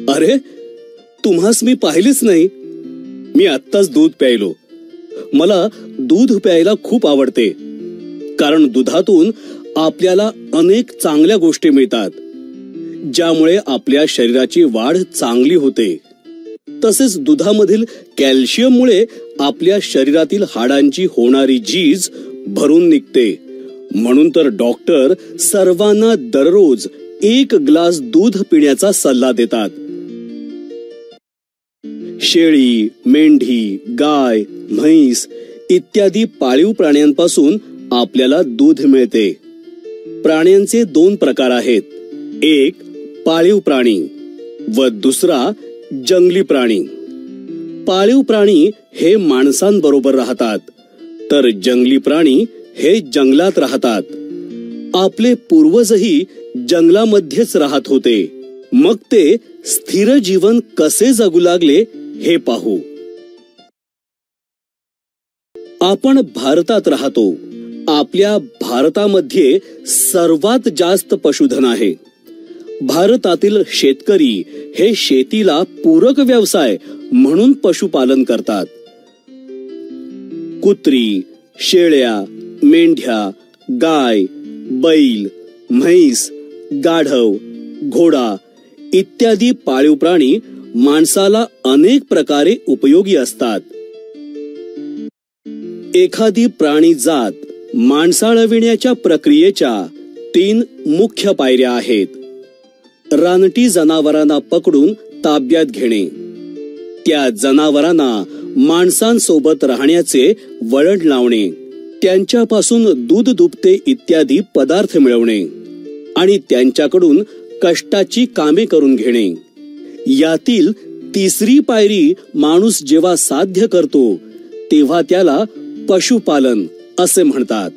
अरे, तुम्हास मी पाहिलेच नाही. मी आत्ताच दूध प्यायलो. मला दूध प्यायला खूप आवडते, कारण दुधातून आपल्याला अनेक चांगल्या गोष्टी मिळतात, ज्यामुळे आपल्या शरीराची वाढ चांगली होते. तसेच दुधामधील कॅल्शियममुळे आपल्या शरीरातील हाडांची होणारी झीज भरून निघते. म्हणून तर डॉक्टर सर्वांना दररोज 1 ग्लास दूध पिण्याचा सल्ला देतात. शेळी, मेंढी, गाय, म्हैस इत्यादी पाळीव प्राण्यांपासून आपल्याला दूध मिळते. प्राण्यांचे 2 प्रकार आहेत. एक पाळीव प्राणी व दुसरा जंगली प्राणी. पाळीव प्राणी हे माणसांबरोबर राहतात, तर जंगली प्राणी हे जंगलात राहतात. आपले पूर्वजही जंगलामध्येच राहत होते. मग ते स्थिर जीवन कसे जगू लागले हे पाहू. आपण भारतात राहतो. आपल्या भारतामध्ये सर्वात जास्त पशुधन आहे. भारतातील शेतकरी हे शेतीला पूरक व्यवसाय म्हणून पशुपालन करतात. कुत्री, शेळ्या, मेंढ्या, गाय, बैल, म्हैस, गाढव, घोडा इत्यादी पाळीव प्राणी माणसाला अनेक प्रकारे उपयोगी असतात. एखादी प्राणी जात माणसाळविण्याच्या प्रक्रियेच्या 3 मुख्य पायऱ्या आहेत. रानटी जनावरांना पकडून ताब्यात घेणे, त्या जनावरांना माणसांसोबत राहण्याचे वळण लावणे, त्यांच्यापासून दूध दुभते इत्यादी पदार्थ मिळवणे आणि त्यांच्याकडून कष्टाची कामे करून घेणे. यातील 3री पायरी माणूस जेव्हा साध्य करतो तेव्हा त्याला पशुपालन असे म्हणतात.